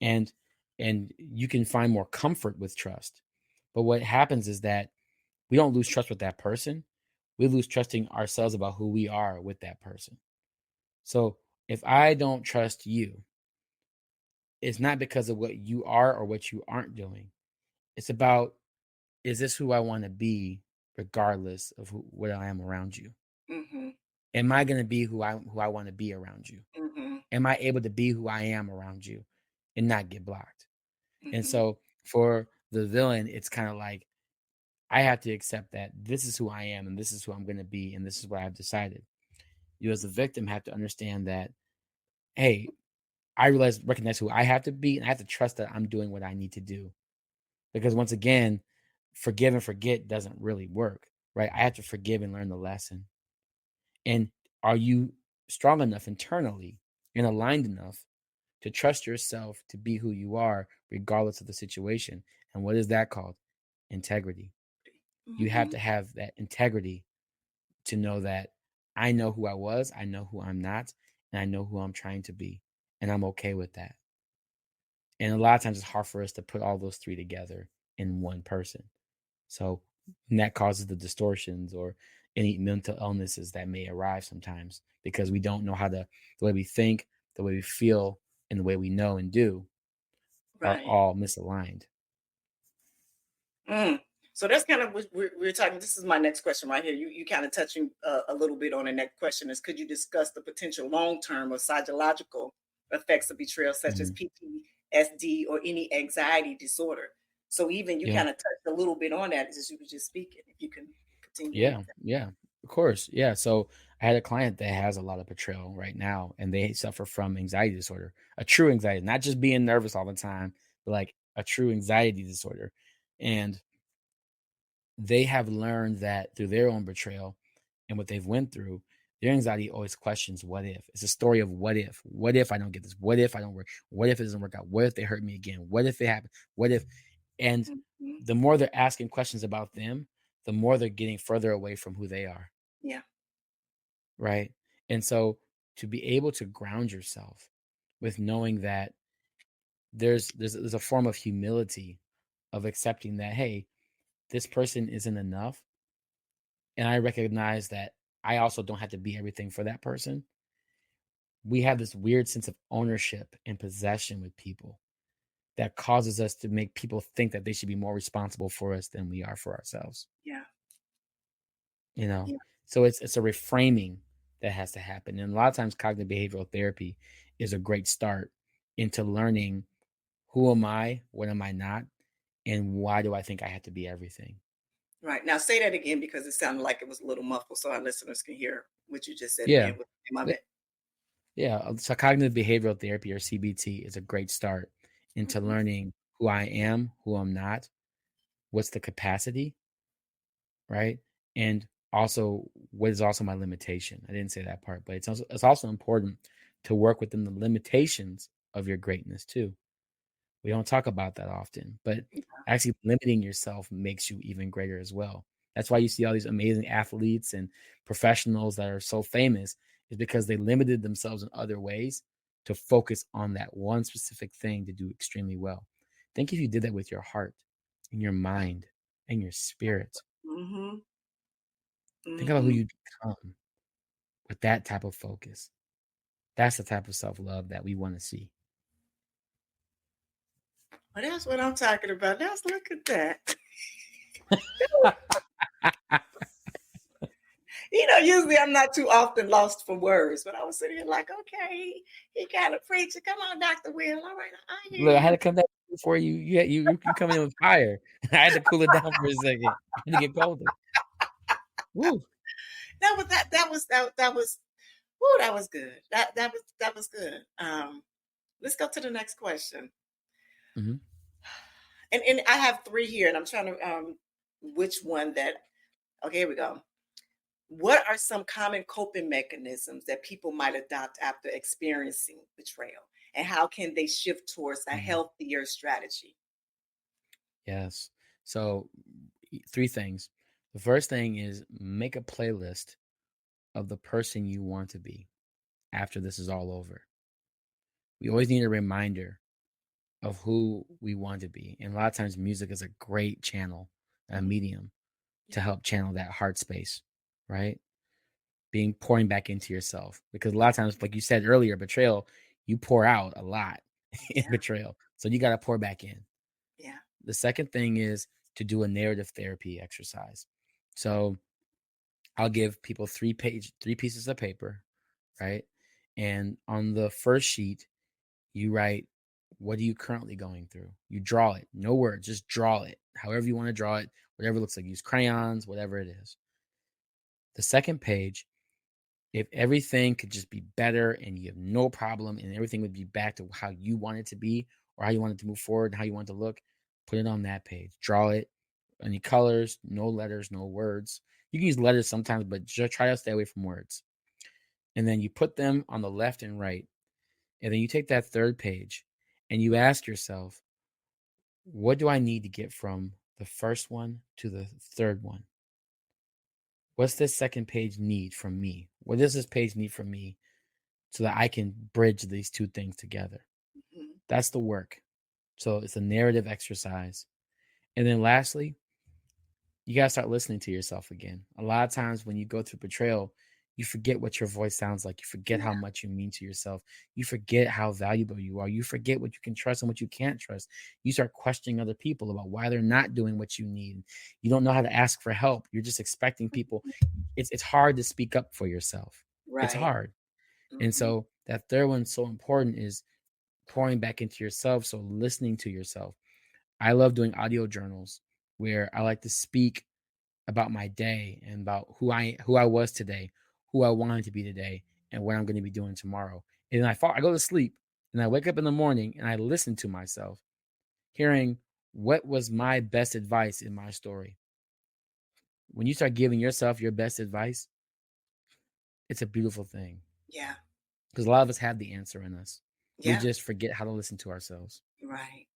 And you can find more comfort with trust. But what happens is that we don't lose trust with that person. We lose trusting ourselves about who we are with that person. So if I don't trust you, it's not because of what you are or what you aren't doing. It's about, is this who I want to be regardless of what I am around you? mm-hmm, Am I going to be who I want to be around you? mm-hmm, Am I able to be who I am around you and not get blocked? And mm-hmm. so for the villain, it's kind of like I have to accept that this is who I am and this is who I'm going to be and this is what I've decided. You as the victim have to understand that, hey, recognize who I have to be, and I have to trust that I'm doing what I need to do. Because once again, forgive and forget doesn't really work, right? I have to forgive and learn the lesson. And are you strong enough internally and aligned enough to trust yourself to be who you are, regardless of the situation? And what is that called? Integrity. You have Mm-hmm. to have that integrity to know that I know who I was, I know who I'm not, and I know who I'm trying to be. And I'm okay with that. And a lot of times it's hard for us to put all those three together in one person. So and that causes the distortions or any mental illnesses that may arise sometimes because we don't know the way we think, the way we feel, and the way we know and do are Right. all misaligned. Mm. So that's kind of what we're talking. This is my next question right here. You kind of touching a little bit on the next question is could you discuss the potential long term or psychological effects of betrayal, such as Mhm. PTSD or any anxiety disorder? So even you Yeah. kind of touched a little bit on that as you were just speaking. If you can continue with Yeah. Yeah. Of course. Yeah. So I had a client that has a lot of betrayal right now, and they suffer from anxiety disorder, a true anxiety, not just being nervous all the time, but like a true anxiety disorder. And they have learned that through their own betrayal and what they've went through, their anxiety always questions what if. It's a story of what if. What if I don't get this? What if I don't work? What if it doesn't work out? What if they hurt me again? What if it happens? What if? And that. Hmm. the more they're asking questions about them, the more they're getting further away from who they are. Yeah. Right. And so to be able to ground yourself with knowing that there's a form of humility of accepting that, hey, this person isn't enough. And I recognize that I also don't have to be everything for that person. We have this weird sense of ownership and possession with people that causes us to make people think that they should be more responsible for us than we are for ourselves. Yeah. You know, Yeah. so it's a reframing that has to happen, and a lot of times cognitive behavioral therapy is a great start into learning who am I, what am I not, and why do I think I have to be everything. Right. Now say that again because it sounded like it was a little muffled so our listeners can hear what you just said Yeah. again with the name of Yeah. it. Yeah, so cognitive behavioral therapy or CBT is a great start into Mhm. learning who I am, who I'm not, what's the capacity, right? And also, what is also my limitation? I didn't say that part, but it's also important to work within the limitations of your greatness too. We don't talk about that often, but actually limiting yourself makes you even greater as well. That's why you see all these amazing athletes and professionals that are so famous, is because they limited themselves in other ways to focus on that one specific thing to do extremely well. Think if you did that with your heart and your mind and your spirit. Mm-hmm. Think about who Mm-hmm. you become with that type of focus. That's the type of self-love that we want to see. Well, that's what I'm talking about. Let's look at that. Usually I'm not too often lost for words, but I was sitting here like, okay, he kind of preaching. Come on, Dr. Will. All right, I hear Look, I had you. to come back before you. You come in with fire. I had to cool it down for a second. I had to get colder. Woo. That was woo, that was good. That was good. Let's go to the next question. Mm-hmm. And I have three here, and I'm trying to which one that okay, here we go. What are some common coping mechanisms that people might adopt after experiencing betrayal? And how can they shift towards a Mm-hmm. healthier strategy? Yes. So, three things. The first thing is make a playlist of the person you want to be after this is all over. We always need a reminder of who we want to be. And a lot of times music is a great channel, a Mhm. medium to Yeah. help channel that heart space, right? Being pouring back into yourself. Because a lot of times, like you said earlier, betrayal, you pour out a lot in Yeah. betrayal. So you got to pour back in. Yeah. The second thing is to do a narrative therapy exercise. So I'll give people three pieces of paper, right? And on the first sheet, you write, what are you currently going through? You draw it. No words, just draw it. However you want to draw it, whatever it looks like. Use crayons, whatever it is. The second page, if everything could just be better and you have no problem and everything would be back to how you want it to be or how you want it to move forward and how you want it to look, put it on that page. Draw it. Any colors, no letters, no words. You can use letters sometimes, but just try to stay away from words. And then you put them on the left and right. And then you take that third page and you ask yourself, what do I need to get from the first one to the third one? What's this second page need from me? What does this page need from me so that I can bridge these two things together? Mhm. That's the work. So it's a narrative exercise. And then lastly, you got to start listening to yourself again. A lot of times when you go through betrayal, you forget what your voice sounds like. You forget how Yeah. much you mean to yourself. You forget how valuable you are. You forget what you can trust and what you can't trust. You start questioning other people about why they're not doing what you need. You don't know how to ask for help. You're just expecting people. It's hard to speak up for yourself. It's Right. hard. And Hmm. so that third one's so important is pouring back into yourself. So listening to yourself. I love doing audio journals where I like to speak about my day and about who I was today, who I wanted to be today, and what I'm going to be doing tomorrow. And I go to sleep and I wake up in the morning and I listen to myself, hearing what was my best advice in my story. When you start giving yourself your best advice, it's a beautiful thing Yeah. because a lot of us have the answer in us. We Yeah. just forget how to listen to ourselves. Right.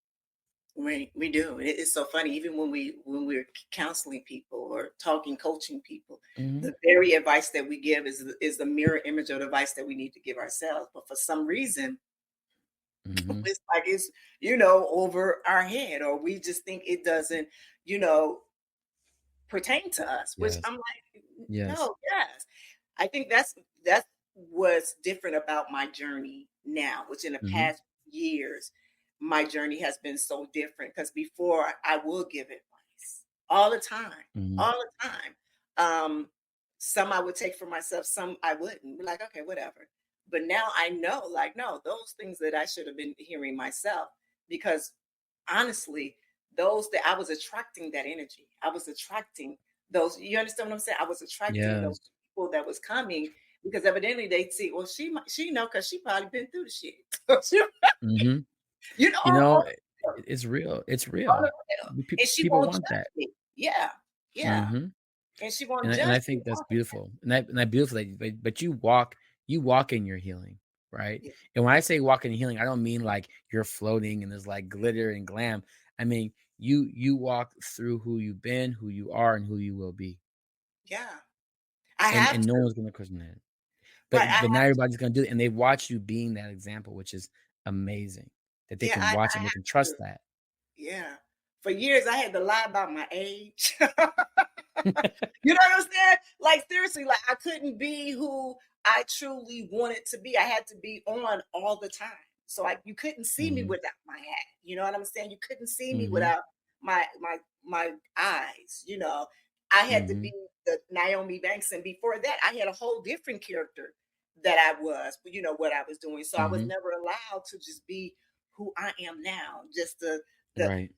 We do. It's so funny. Even when we're counseling people or talking, coaching people, Hmm. the very advice that we give is the mirror image of the advice that we need to give ourselves. But for some reason, Hmm. it's like it's over our head, or we just think it doesn't, you know, pertain to us. Which Yes. I'm like, Yes. no, yes. I think that's what's different about my journey now, which in the Hmm. past years, my journey has been so different because before I would give advice all the time, Hmm. all the time. Um, some I would take for myself, some I wouldn't. Be like, okay, whatever. But now I know, like, no, those things that I should have been hearing myself, because honestly, those that I was attracting that energy. I was attracting those. You understand what I'm saying? I was attracting those Yes. people that was coming because evidently they see, well, she know because she probably been through the shit. She- Hmm. you know, You on, know, on, it's real. It's on the real. real. And she People won't want judge that. me. Yeah. Yeah. Hmm. And she won't And judge I me. think that's beautiful. And that beautiful that but you walk in your healing, right? Yeah. And when I say walk in healing, I don't mean like you're floating and there's like glitter and glam. I mean you walk through who you've been, who you are, and who you will be. Yeah. I have And no to. one's gonna question that. Right. But not everybody's gonna do it. And they watch you being that example, which is amazing. That they Yeah, can I watch and they have can trust to. that. Yeah. For years, I had to lie about my age. You know what I'm saying? Like, seriously, like, I couldn't be who I truly wanted to be. I had to be on all the time. So, like, you couldn't see me Mm-hmm. without my hat. You know what I'm saying? You couldn't see me Mm-hmm. without my eyes. You know, I had to Mm-hmm. be the Nyomi Banks, and before that, I had a whole different character that I was. You know what I was doing. So I was Mm-hmm. never allowed to just be who I am now. Just the Right.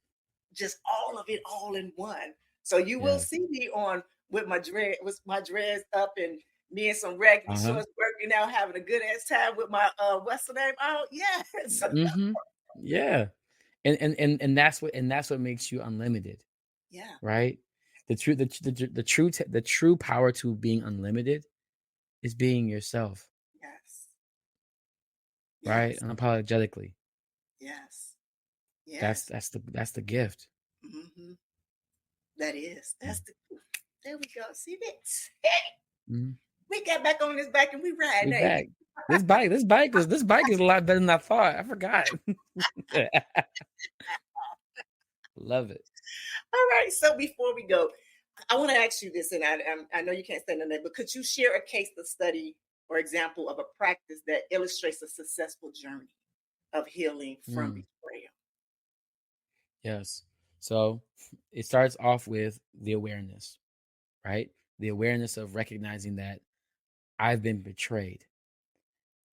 just all of it all in one. So you will Yes. see me on with my dreads up and me in some raggedy Uh-huh. shorts working out, having a good ass time with my what's the name? Oh yes. Mm-hmm. Yeah. And that's what makes you unlimited, Yeah. right? The true power to being unlimited is being yourself, Yes. right? Yes. Unapologetically. Yes. That's Yes. that's the gift. Hmm. That is. Mm. That's the there we go. See this? Mhm. We got back on this back and we We riding, ain't back. we? This bike is a lot better than I thought. I forgot. Love it. All right. So before we go, I want to ask you this, and I know you can't say none of that, but could you share a case of study or example of a practice that illustrates a successful journey of healing from Mm, betrayal? yes. So it starts off with the awareness, right? The awareness of recognizing that I've been betrayed.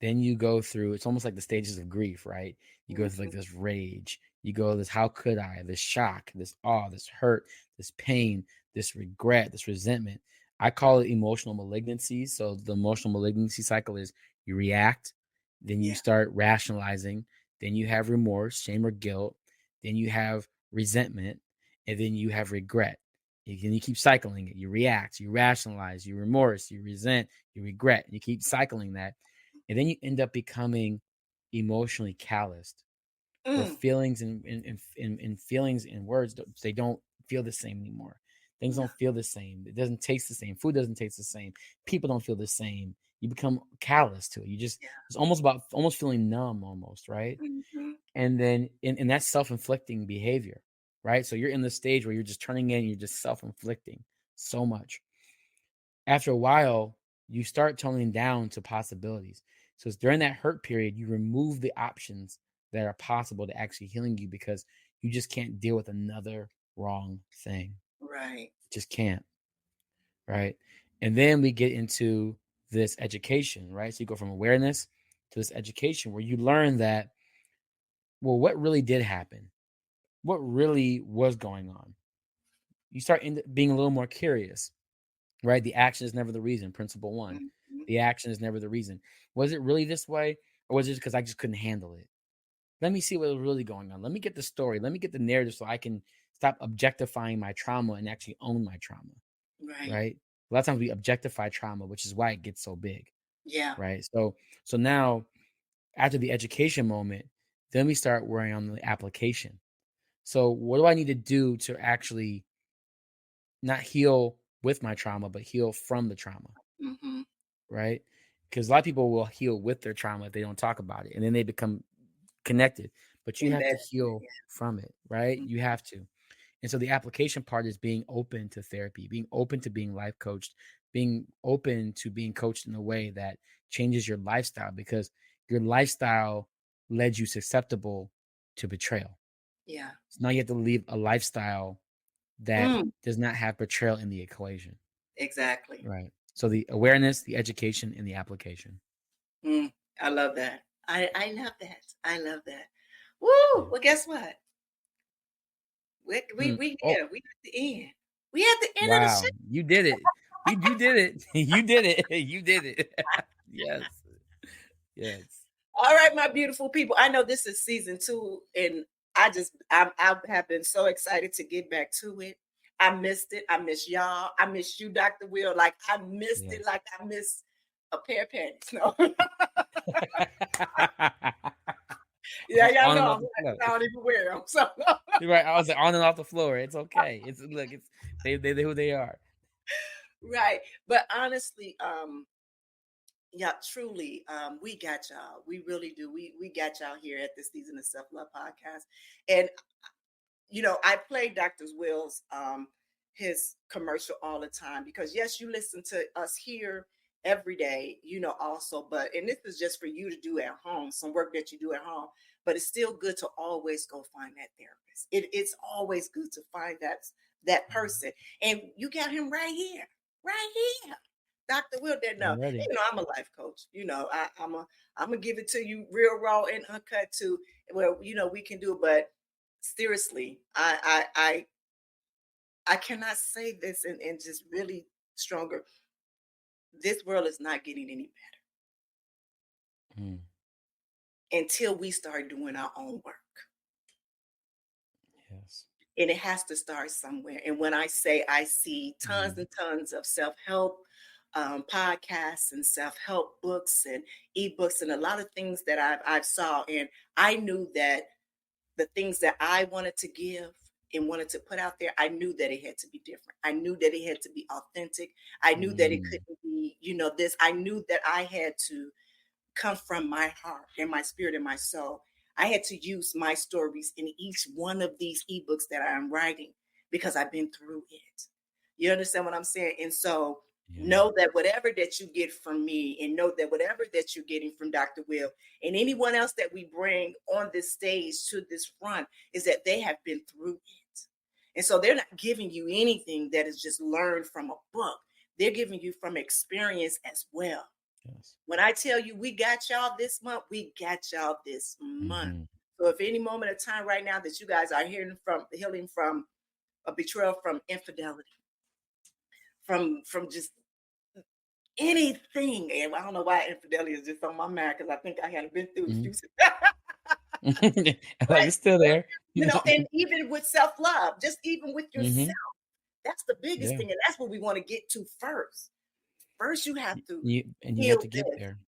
Then you go through, it's almost like the stages of grief, right? You go through like Mhm. this rage, you go this how could I, this shock, this awe, this hurt, this pain, this regret, this resentment. I call it emotional malignancies. So the emotional malignancy cycle is you react, then you Yeah. start rationalizing, then you have remorse, shame, or guilt, then you have resentment, and then you have regret. And you keep cycling it. You react, you rationalize, you remorse, you resent, you regret. You keep cycling that. And then you end up becoming emotionally calloused, where Mm. feelings and feelings and words, they don't feel the same anymore. Things No. don't feel the same. It doesn't taste the same. Food doesn't taste the same. People don't feel the same. You become callous to it. You just, Yeah. it's almost about almost feeling numb almost, right? Mhm. And then and that's self-inflicting behavior, right? So you're in the stage where you're just turning in, you're just self-inflicting so much. After a while, you start toning down to possibilities. So it's during that hurt period, you remove the options that are possible to actually healing you because you just can't deal with another wrong thing. Right. Just can't, right? And then we get into this education, right? So you go from awareness to this education where you learn that, well, what really did happen? What really was going on? You start being a little more curious, right? The action is never the reason. Principle one, Mhm. the action is never the reason. Was it really this way? Or was it just because I just couldn't handle it? Let me see what was really going on. Let me get the story. Let me get the narrative so I can stop objectifying my trauma and actually own my trauma, Right. right? A lot of times we objectify trauma, which is why it gets so big, Yeah. right? So now after the education moment, then we start worrying on the application. So what do I need to do to actually not heal with my trauma, but heal from the trauma? Mhm. Right? Because a lot of people will heal with their trauma if they don't talk about it, and then they become connected. But you In have to that. heal from it, right? Mhm. You have to. And so the application part is being open to therapy, being open to being life coached, being open to being coached in a way that changes your lifestyle because your lifestyle led you susceptible to betrayal. Yeah. So now you have to leave a lifestyle that Mm. does not have betrayal in the equation. Exactly. Right. So the awareness, the education, and the application. Mm. I love that. I love that. I love that. Woo! Yeah. Well, guess what? Hmm. We Oh, here. We at the end. We at the end of the show. wow. You did it. You did it. You did it. You did it. Yes. Yes. All right, my beautiful people. I know this is season 2, and I have been so excited to get back to it. I missed it. I miss y'all. I miss you, Dr. Will. Like I missed it Yes. like I miss a pair of panties. No. Yeah, y'all On and know off I'm the like, floor. I don't even wear them. So You're right. I was like, on and off the floor. It's okay. It's look. It's they who they are. right. But honestly, yeah, truly, we got y'all. We really do. We got y'all here at the Season of Self Love podcast, and I play Dr. Will's his commercial all the time because yes, you listen to us here every day, also, but and this is just for you to do at home, some work that you do at home, but it's still good to always go find that therapist. It's always good to find that person. And you got him right here, right here. Dr. Will didn't know. I'm ready. I'm a life coach. I'm gonna give it to you real raw and uncut too. Well, we can do it, but seriously, I cannot say this and just really stronger. This world is not getting any Mm, better until we start doing our own work. yes. And it has to start somewhere. And when I say I see tons and tons of self-help podcasts and self-help books and ebooks and a lot of things that I've saw, and I knew that the things that I wanted to give and wanted to put out there, I knew that it had to be different. I knew that it had to be authentic. I knew that it Mm, couldn't be, this. I knew that I had to come from my heart and my spirit and my soul. I had to use my stories in each one of these ebooks that I'm writing because I've been through it. You understand what I'm saying? And so yeah. know that whatever that you get from me, and know that whatever that you're getting from Dr. Will and anyone else that we bring on this stage to this front, is that they have been through it. And so they're not giving you anything that is just learned from a book. They're giving you from experience as well. Yes. When I tell you we got y'all this month, we got y'all this month. Mm-hmm. So if any moment of time right now that you guys are healing from a betrayal, from infidelity, from just anything, and I don't know why infidelity is just on my mind because I think I had been through a few. Like But it's still there. and even with self-love, just even with yourself, Mm-hmm. that's the biggest Yeah. thing, and that's what we want to get to first. First, you have to You have heal to get this. there.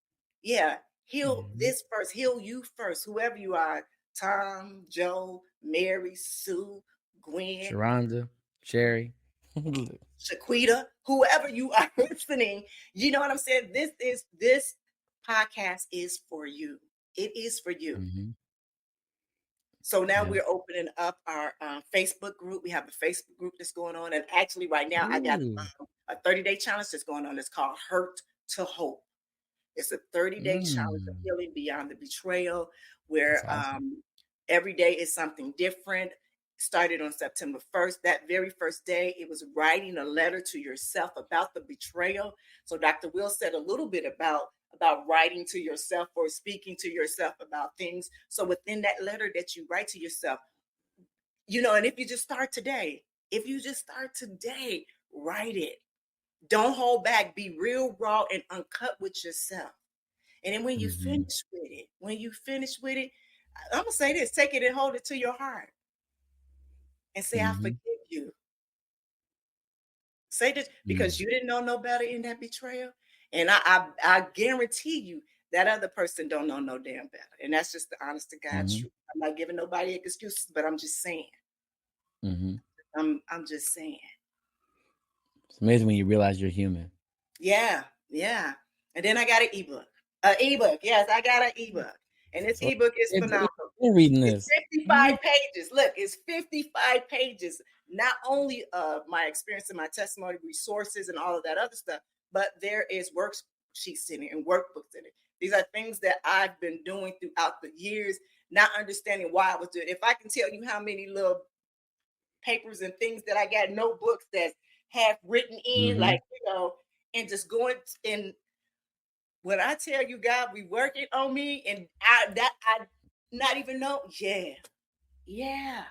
Yeah, heal Mm-hmm. this first. Heal you first, whoever you are. Tom, Joe, Mary, Sue, Gwen, Sharonda, Sherry. Shaquita, whoever you are listening. You know what I'm saying? This podcast is for you. It is for you. Mm-hmm. So now Yeah. we're opening up our Facebook group. We have a Facebook group that's going on, and actually, right now, I got Ooh. a 30-day challenge that's going on. It's called Hurt to Hope. It's a 30-day challenge of Mm. healing beyond the betrayal, That's where awesome. every day is something different. Started on September 1st. That very first day, it was writing a letter to yourself about the betrayal. So Dr. Will said a little bit about writing to yourself or speaking to yourself about things. So within that letter that you write to yourself, and if you just start today, write it. Don't hold back. Be real, raw, and uncut with yourself. And then Mm-hmm. when you finish with it, I'm gonna say this: take it and hold it to your heart, and say, "I Mm-hmm. forgive you." Say this because Mm. you didn't know no better in that betrayal, and I guarantee you that other person don't know no damn better, and that's just the honest to God Mm-hmm. truth. I'm not giving nobody excuses, but I'm just saying. Mm-hmm. I'm just saying. It's amazing when you realize you're human. Yeah, yeah. And then I got an ebook. An ebook. Yes, I got an ebook. And this So ebook is phenomenal. we're reading It's this. 55 pages. Look, it's 55 pages. Not only of my experience and my testimony, resources, and all of that other stuff, but there is worksheets in it and workbooks in it. These are things that I've been doing throughout the years, not understanding why I was doing it. If I can tell you how many little papers and things that I got, notebooks that's half written in, Mm-hmm. like, and just going in. When I tell you, God, we working on me, and I not even know. Yeah, yeah,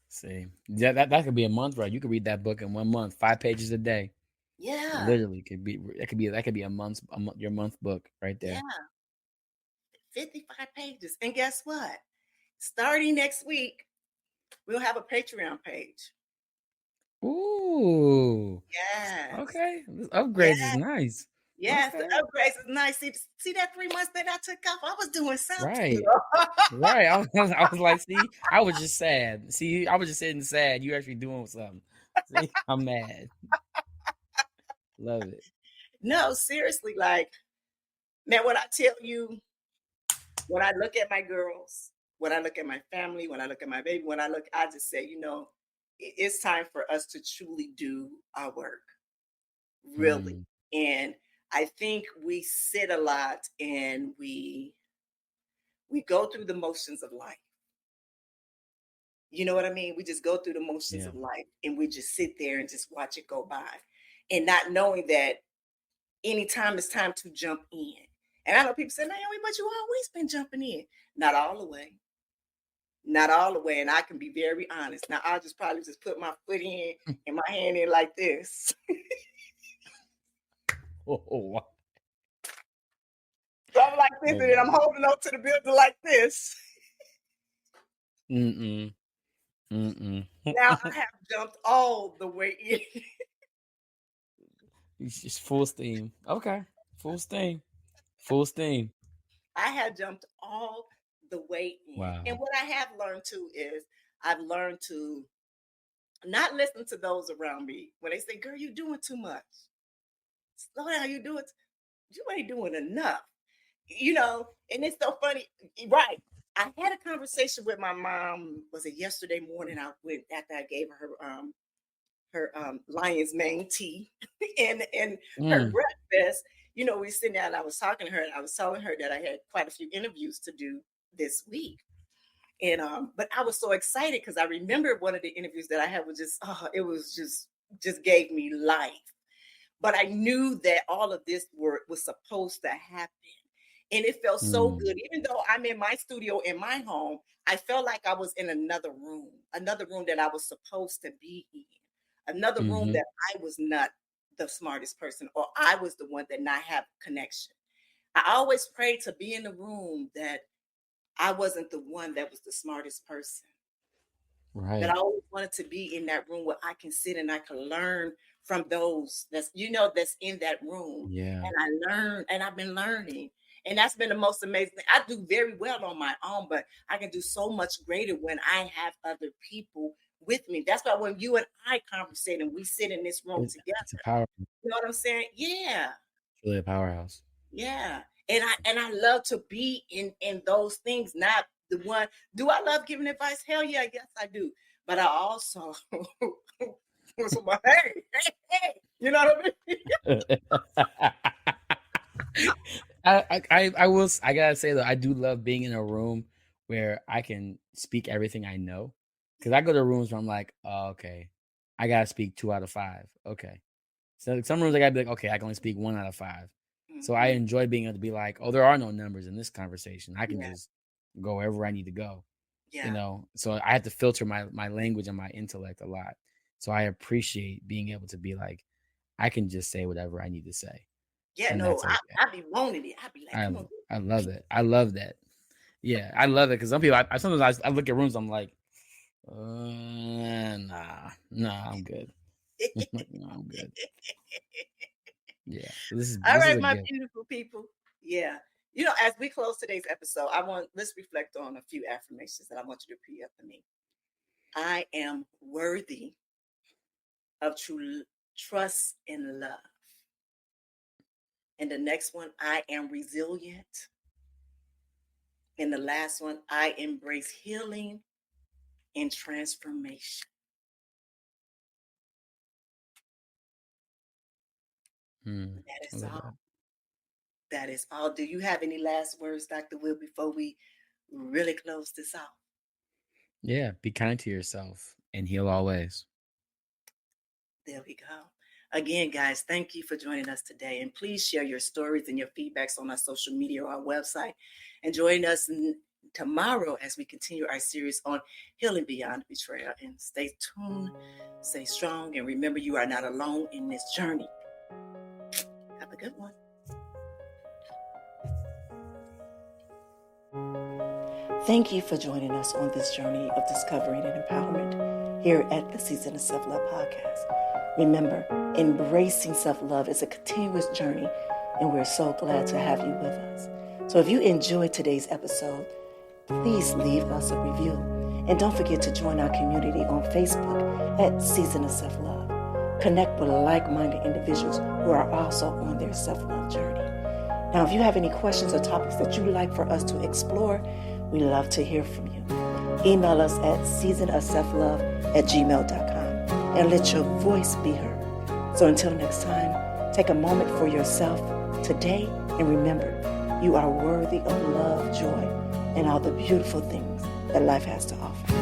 See, that could be a month, right? You could read that book in 1 month, 5 pages a day. yeah, Literally, that could be your month book right there. yeah. 55 pages. And guess what? Starting next week, we'll have a Patreon page. Ooh. Yes. Okay. This upgrades is Yes. nice. Yes. The Okay. upgrades is nice. See that 3 months that I took off? I was doing something. Right. Right. I was like, see, I was just sad. See, I was just sitting sad. You actually doing something. See, I'm mad. Love it. No, seriously, like, man, what I tell you, when I look at my girls, when I look at my family, when I look at my baby, I just say, it's time for us to truly do our work, really. Mm, And I think we sit a lot and we go through the motions of life. You know what I mean? We just go through the motions yeah. of life and we just sit there and just watch it go by and not knowing that anytime it's time to jump in. And I know people say, Naomi, but you always been jumping in. Not all the way. Not all the way. And I can be very honest. Now I'll just probably just put my foot in and my hand in like this. Oh, wow. So I'm like this, Oh and then my I'm God. holding on to the building like this. Mm-mm. Mm-mm. Now I have jumped all the way in. It's just full steam. Okay. Full steam. Full steam. I have jumped all the way in. And Wow. what I have learned too is I've learned to not listen to those around me when they say, girl, you're doing too much. Slow down, you ain't doing enough. And it's so funny. Right. I had a conversation with my mom, was it yesterday morning? I went after I gave her lion's mane tea and her Mm. breakfast. We sitting down and I was talking to her and I was telling her that I had quite a few interviews to do this week. And but I was so excited because I remember one of the interviews that I had was it was just gave me life. But I knew that all of this was supposed to happen. And it felt so Mm. good. Even though I'm in my studio in my home, I felt like I was in another room that I was supposed to be in, another room Mm-hmm. that I was not the smartest person, or I was the one that not have connection. I always prayed to be in the room that I wasn't the one that was the smartest person. That I Right. always wanted to be in that room where I can sit and I can learn from those that's in that room. Yeah. And I've been learning. And that's been the most amazing thing. I do very well on my own, but I can do so much greater when I have other people with me. That's why when you and I conversate and we sit in this room together, It's a power. you know what I'm saying? Yeah. It's really a powerhouse. Yeah. And I love to be in those things, not the one. Do I love giving advice? Hell yeah, yes I do. But I also was my hey, you know what I I gotta say though, I do love being in a room where I can speak everything I know. Cause I go to rooms where I'm like, oh, okay, I gotta speak 2 out of 5. Okay. So some rooms I gotta be like, okay, I can only speak 1 out of 5. mean? So I Mhm. enjoy being able to be like, oh, there are no numbers in this conversation. I can Yeah, just go wherever I need to go. yeah, So I have to filter my language and my intellect a lot. So I appreciate being able to be like, I can just say whatever I need to say. yeah. And No, that's I, okay. I be wanting it. I be like, I come on. I love it. I love that. Yeah, I love it because some people. I sometimes I look at rooms. I'm like, nah, I'm good. No, I'm good. Yeah, so All this is right, a my gift. beautiful people. Yeah. As we close today's episode, let's reflect on a few affirmations that I want you to repeat after me. I am worthy of true trust and love. And the next one, I am resilient. And the last one, I embrace healing and transformation. That I is love that. all. That is all. Do you have any last words, Dr. Will, before we really close this off? Yeah, be kind to yourself and heal always. There we go. Again, guys, thank you for joining us today. And please share your stories and your feedbacks on our social media or our website. And join us tomorrow as we continue our series on healing beyond betrayal. And stay tuned, stay strong, and remember you are not alone in this journey. Have a good one. Thank you for joining us on this journey of discovery and empowerment. here at the Season of Self-Love podcast. Remember, embracing self-love is a continuous journey, and we're so glad to have you with us. So if you enjoyed today's episode, please leave us a review. And don't forget to join our community on Facebook at Season of Self-Love. Connect with like-minded individuals who are also on their self-love journey. Now, if you have any questions or topics that you'd like for us to explore, we love to hear from you. Email us at seasonofselflove@gmail.com and let your voice be heard. So until next time, take a moment for yourself today and remember, you are worthy of love, joy, and all the beautiful things that life has to offer.